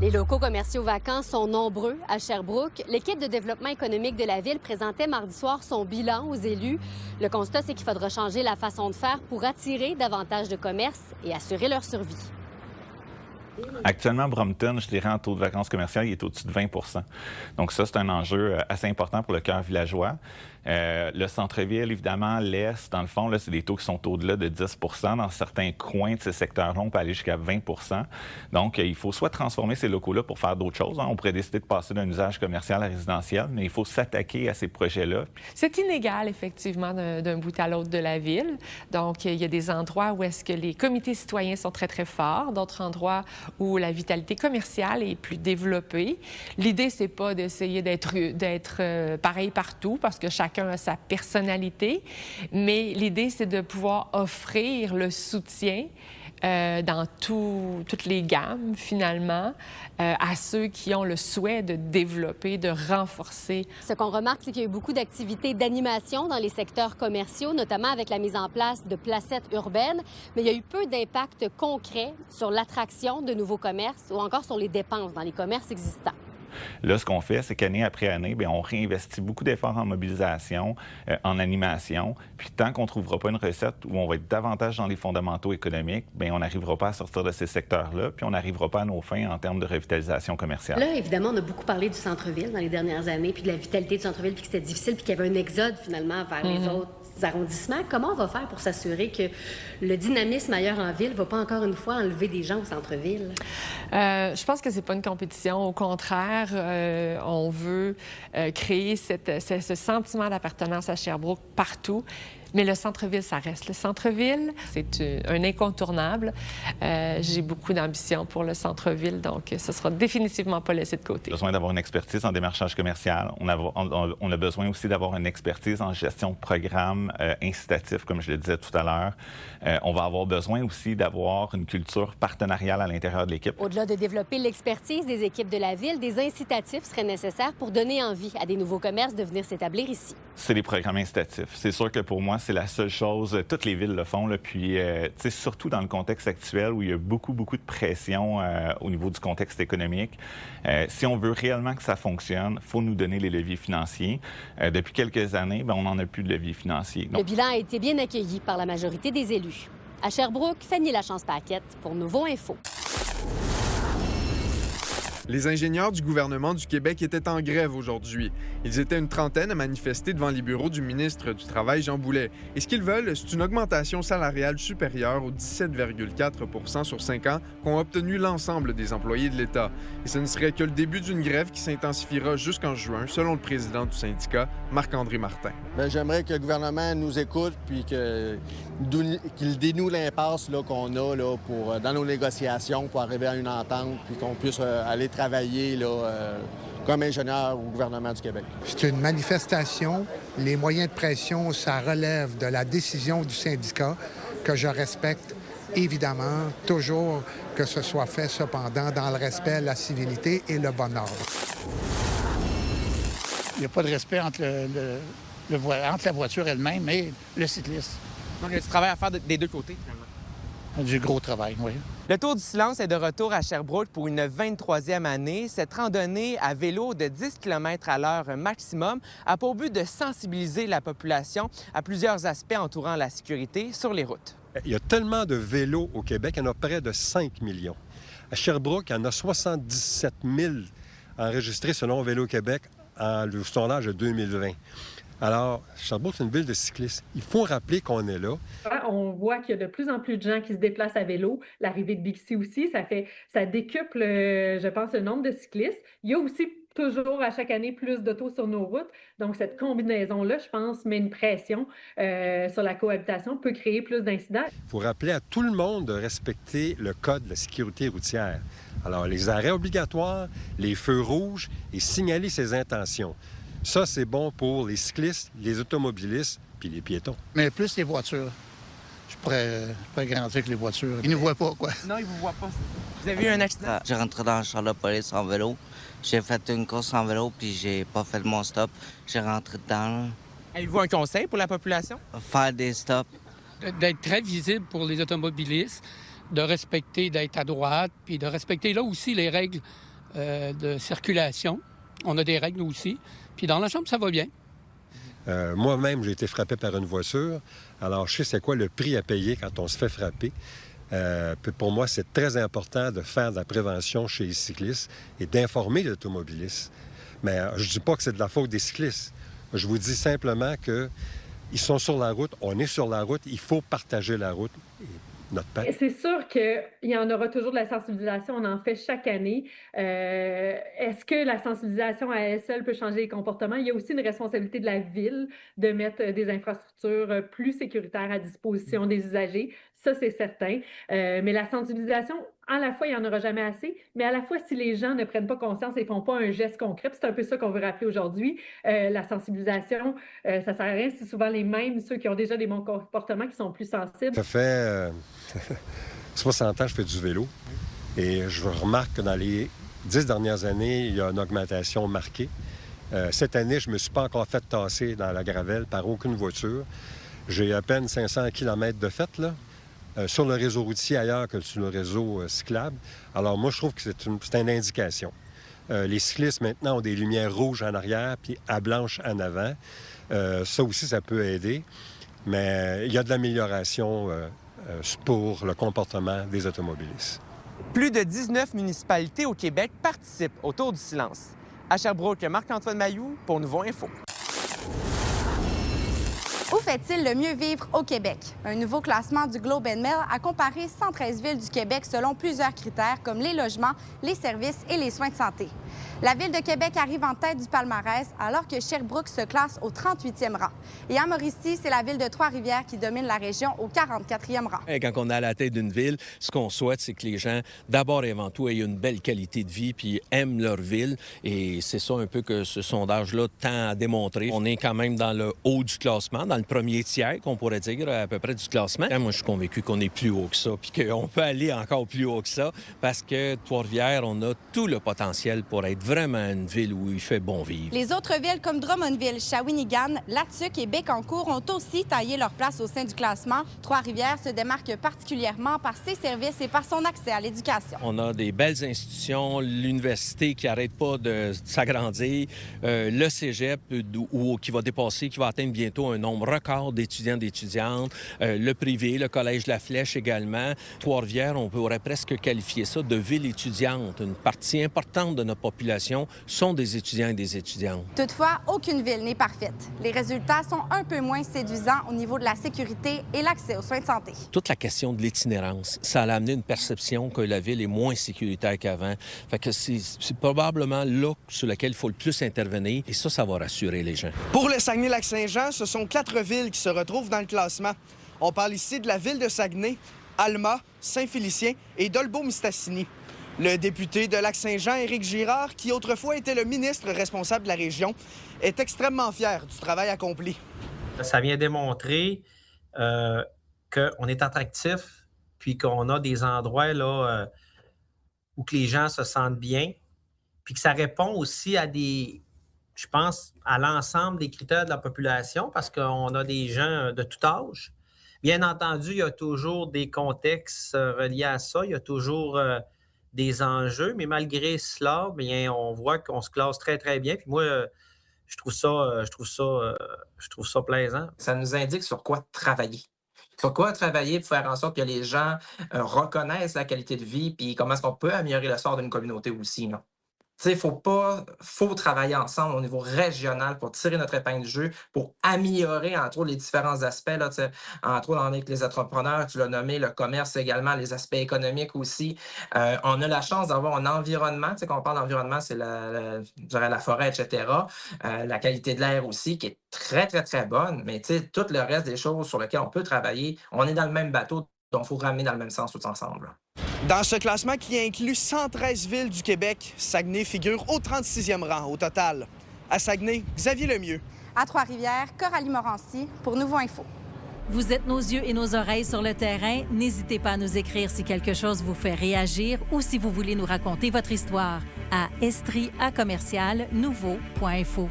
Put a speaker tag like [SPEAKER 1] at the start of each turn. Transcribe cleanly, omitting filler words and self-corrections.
[SPEAKER 1] Les locaux commerciaux vacants sont nombreux à Sherbrooke. L'équipe de développement économique de la ville présentait mardi soir son bilan aux élus. Le constat, c'est qu'il faudra changer la façon de faire pour attirer davantage de commerces et assurer leur survie.
[SPEAKER 2] Actuellement, Brompton, je dirais, en taux de vacances commerciales, il est au-dessus de 20 %. Donc ça, c'est un enjeu assez important pour le cœur villageois. Le centre-ville, évidemment, l'Est, dans le fond, là, c'est des taux qui sont au-delà de 10 %. Dans certains coins de ces secteurs-là, on peut aller jusqu'à 20 %. Donc, il faut soit transformer ces locaux-là pour faire d'autres choses. On pourrait décider de passer d'un usage commercial à résidentiel, mais il faut s'attaquer à ces projets-là.
[SPEAKER 3] C'est inégal, effectivement, d'un bout à l'autre de la ville. Donc, il y a des endroits où est-ce que les comités citoyens sont très, très forts, d'autres endroits où la vitalité commerciale est plus développée. L'idée, c'est pas d'essayer d'être pareil partout, parce que chacun a sa personnalité, mais l'idée, c'est de pouvoir offrir le soutien dans toutes les gammes, finalement, à ceux qui ont le souhait de développer, de renforcer.
[SPEAKER 1] Ce qu'on remarque, c'est qu'il y a eu beaucoup d'activités d'animation dans les secteurs commerciaux, notamment avec la mise en place de placettes urbaines, mais il y a eu peu d'impact concret sur l'attraction de nouveaux commerces ou encore sur les dépenses dans les commerces existants.
[SPEAKER 2] Là, ce qu'on fait, c'est qu'année après année, bien, on réinvestit beaucoup d'efforts en mobilisation, en animation. Puis tant qu'on ne trouvera pas une recette où on va être davantage dans les fondamentaux économiques, bien, on n'arrivera pas à sortir de ces secteurs-là, puis on n'arrivera pas à nos fins en termes de revitalisation commerciale.
[SPEAKER 1] Là, évidemment, on a beaucoup parlé du centre-ville dans les dernières années, puis de la vitalité du centre-ville, puis que c'était difficile, puis qu'il y avait un exode, finalement, vers les autres arrondissements. Comment on va faire pour s'assurer que le dynamisme ailleurs en ville ne va pas encore une fois enlever des gens au centre-ville?
[SPEAKER 3] Je pense que c'est pas une compétition. Au contraire, on veut créer ce sentiment d'appartenance à Sherbrooke partout. Mais le centre-ville, ça reste. Le centre-ville, c'est un incontournable. J'ai beaucoup d'ambition pour le centre-ville, donc ce sera définitivement pas laissé de côté.
[SPEAKER 2] On a besoin d'avoir une expertise en démarchage commercial. On a besoin aussi d'avoir une expertise en gestion de programmes incitatifs, comme je le disais tout à l'heure. On va avoir besoin aussi d'avoir une culture partenariale à l'intérieur de l'équipe.
[SPEAKER 1] Au-delà de développer l'expertise des équipes de la ville, des incitatifs seraient nécessaires pour donner envie à des nouveaux commerces de venir s'établir ici.
[SPEAKER 2] C'est les programmes incitatifs. C'est sûr que pour moi, c'est la seule chose. Toutes les villes le font. Là, puis, surtout dans le contexte actuel où il y a beaucoup de pression au niveau du contexte économique. Si on veut réellement que ça fonctionne, il faut nous donner les leviers financiers. Depuis quelques années, bien, on n'en a plus de leviers financiers. Donc...
[SPEAKER 1] Le bilan a été bien accueilli par la majorité des élus. À Sherbrooke, Fanny Lachance-Paquette pour Nouveau Info.
[SPEAKER 4] Les ingénieurs du gouvernement du Québec étaient en grève aujourd'hui. Ils étaient une trentaine à manifester devant les bureaux du ministre du Travail, Jean Boulet. Et ce qu'ils veulent, c'est une augmentation salariale supérieure aux 17,4 % sur 5 ans qu'ont obtenu l'ensemble des employés de l'État. Et ce ne serait que le début d'une grève qui s'intensifiera jusqu'en juin, selon le président du syndicat, Marc-André Martin.
[SPEAKER 5] Bien, j'aimerais que le gouvernement nous écoute puis qu'il dénoue l'impasse qu'on a là, dans nos négociations pour arriver à une entente puis qu'on puisse aller travailler comme ingénieur au gouvernement du Québec.
[SPEAKER 6] C'est une manifestation. Les moyens de pression, ça relève de la décision du syndicat que je respecte, évidemment, toujours que ce soit fait, cependant, dans le respect, la civilité et le bon ordre.
[SPEAKER 7] Il n'y a pas de respect entre entre la voiture elle-même et le cycliste.
[SPEAKER 8] Donc, il y a du travail à faire des deux côtés, finalement.
[SPEAKER 7] Du gros travail, oui.
[SPEAKER 8] Le Tour du silence est de retour à Sherbrooke pour une 23e année. Cette randonnée à vélo de 10 km à l'heure maximum a pour but de sensibiliser la population à plusieurs aspects entourant la sécurité sur les routes.
[SPEAKER 9] Il y a tellement de vélos au Québec, il y en a près de 5 millions. À Sherbrooke, il y en a 77 000 enregistrés selon Vélo Québec le sondage de 2020. Alors, Sherbrooke, c'est une ville de cyclistes. Il faut rappeler qu'on est là.
[SPEAKER 10] On voit qu'il y a de plus en plus de gens qui se déplacent à vélo. L'arrivée de Bixi aussi, ça décuple, je pense, le nombre de cyclistes. Il y a aussi toujours, à chaque année, plus d'autos sur nos routes. Donc, cette combinaison-là, je pense, met une pression sur la cohabitation, peut créer plus d'incidents.
[SPEAKER 9] Il faut rappeler à tout le monde de respecter le code de la sécurité routière. Alors, les arrêts obligatoires, les feux rouges et signaler ses intentions. Ça, c'est bon pour les cyclistes, les automobilistes puis les piétons.
[SPEAKER 7] Mais plus les voitures. Je pourrais garantir que les voitures, ils ne nous voient pas, quoi.
[SPEAKER 8] Non, ils ne vous voient pas. Vous avez eu un accident?
[SPEAKER 11] J'ai rentré dans le char de police en vélo. J'ai fait une course en vélo, puis j'ai pas fait mon stop. J'ai rentré dedans.
[SPEAKER 8] Avez-vous un conseil pour la population?
[SPEAKER 11] Faire des stops.
[SPEAKER 12] D'être très visible pour les automobilistes, de respecter, d'être à droite, puis de respecter là aussi les règles de circulation. On a des règles aussi. Puis dans l'ensemble, ça va bien.
[SPEAKER 9] Moi-même, j'ai été frappé par une voiture. Alors, je sais c'est quoi le prix à payer quand on se fait frapper. Puis pour moi, c'est très important de faire de la prévention chez les cyclistes et d'informer les automobilistes. Mais je ne dis pas que c'est de la faute des cyclistes. Je vous dis simplement qu'ils sont sur la route, on est sur la route, il faut partager la route.
[SPEAKER 10] C'est sûr qu'il y en aura toujours de la sensibilisation, on en fait chaque année. Est-ce que la sensibilisation à elle seule peut changer les comportements? Il y a aussi une responsabilité de la ville de mettre des infrastructures plus sécuritaires à disposition des usagers. Ça, c'est certain. Mais la sensibilisation, à la fois, il n'y en aura jamais assez, mais à la fois, si les gens ne prennent pas conscience et ne font pas un geste concret, c'est un peu ça qu'on veut rappeler aujourd'hui, la sensibilisation, ça ne sert à rien, c'est souvent les mêmes, ceux qui ont déjà des bons comportements, qui sont plus sensibles.
[SPEAKER 9] Ça fait 60 ans que je fais du vélo et je remarque que dans les 10 dernières années, il y a une augmentation marquée. Cette année, je ne me suis pas encore fait tasser dans la gravelle par aucune voiture. J'ai à peine 500 km de fait, là. Sur le réseau routier ailleurs que sur le réseau cyclable. Alors moi, je trouve que c'est une indication. Les cyclistes, maintenant, ont des lumières rouges en arrière puis à blanche en avant. Ça aussi, ça peut aider. Mais il y a de l'amélioration pour le comportement des automobilistes.
[SPEAKER 8] Plus de 19 municipalités au Québec participent au Tour du silence. À Sherbrooke, Marc-Antoine Mailloux pour Nouveau Info.
[SPEAKER 13] Où fait-il le mieux vivre au Québec? Un nouveau classement du Globe and Mail a comparé 113 villes du Québec selon plusieurs critères comme les logements, les services et les soins de santé. La Ville de Québec arrive en tête du palmarès alors que Sherbrooke se classe au 38e rang. Et à Mauricie, c'est la Ville de Trois-Rivières qui domine la région au 44e rang.
[SPEAKER 14] Et quand on est à la tête d'une ville, ce qu'on souhaite, c'est que les gens, d'abord et avant tout, aient une belle qualité de vie puis aiment leur ville. Et c'est ça un peu que ce sondage-là tend à démontrer. On est quand même dans le haut du classement, dans le premier tiers, qu'on pourrait dire, à peu près du classement. Moi, je suis convaincu qu'on est plus haut que ça puis qu'on peut aller encore plus haut que ça parce que Trois-Rivières, on a tout le potentiel pour être vraiment une ville où il fait bon vivre.
[SPEAKER 13] Les autres villes comme Drummondville, Shawinigan, Latuc et Bécancour ont aussi taillé leur place au sein du classement. Trois-Rivières se démarque particulièrement par ses services et par son accès à l'éducation.
[SPEAKER 14] On a des belles institutions, l'université qui n'arrête pas de s'agrandir, le cégep qui va dépasser, qui va atteindre bientôt un nombre record d'étudiants et d'étudiantes, le privé, le Collège La Flèche également. Trois-Rivières, on pourrait presque qualifier ça de ville étudiante. Une partie importante de notre population sont des étudiants et des étudiantes.
[SPEAKER 13] Toutefois, aucune ville n'est parfaite. Les résultats sont un peu moins séduisants au niveau de la sécurité et l'accès aux soins de santé.
[SPEAKER 14] Toute la question de l'itinérance, ça a amené une perception que la ville est moins sécuritaire qu'avant. Fait que c'est probablement là sur lequel il faut le plus intervenir et ça va rassurer les gens.
[SPEAKER 15] Pour le Saguenay-Lac-Saint-Jean, ce sont 4 villes qui se retrouvent dans le classement. On parle ici de la ville de Saguenay, Alma, Saint-Félicien et Dolbeau-Mistassini. Le député de Lac-Saint-Jean, Éric Girard, qui autrefois était le ministre responsable de la région, est extrêmement fier du travail accompli.
[SPEAKER 16] Ça vient démontrer qu'on est attractif, puis qu'on a des endroits là, où que les gens se sentent bien, puis que ça répond aussi à je pense, à l'ensemble des critères de la population, parce qu'on a des gens de tout âge. Bien entendu, il y a toujours des contextes reliés à ça, il y a toujours des enjeux, mais malgré cela, bien, on voit qu'on se classe très, très bien. Puis moi, je trouve ça plaisant.
[SPEAKER 17] Ça nous indique sur quoi travailler. Sur quoi travailler pour faire en sorte que les gens reconnaissent la qualité de vie puis comment est-ce qu'on peut améliorer le sort d'une communauté aussi, là. Il faut travailler ensemble au niveau régional pour tirer notre épingle du jeu, pour améliorer, entre autres, les différents aspects. Là, entre autres, avec les entrepreneurs, tu l'as nommé, le commerce également, les aspects économiques aussi. On a la chance d'avoir un environnement. Quand on parle d'environnement, c'est la forêt, etc. La qualité de l'air aussi, qui est très, très, très bonne. Mais tout le reste des choses sur lesquelles on peut travailler, on est dans le même bateau, donc il faut ramener dans le même sens tous ensemble.
[SPEAKER 15] Dans ce classement qui inclut 113 villes du Québec, Saguenay figure au 36e rang au total. À Saguenay, Xavier Lemieux.
[SPEAKER 13] À Trois-Rivières, Coralie Morancy pour Nouveau Info.
[SPEAKER 18] Vous êtes nos yeux et nos oreilles sur le terrain. N'hésitez pas à nous écrire si quelque chose vous fait réagir ou si vous voulez nous raconter votre histoire à estrie@commercialnouveau.info.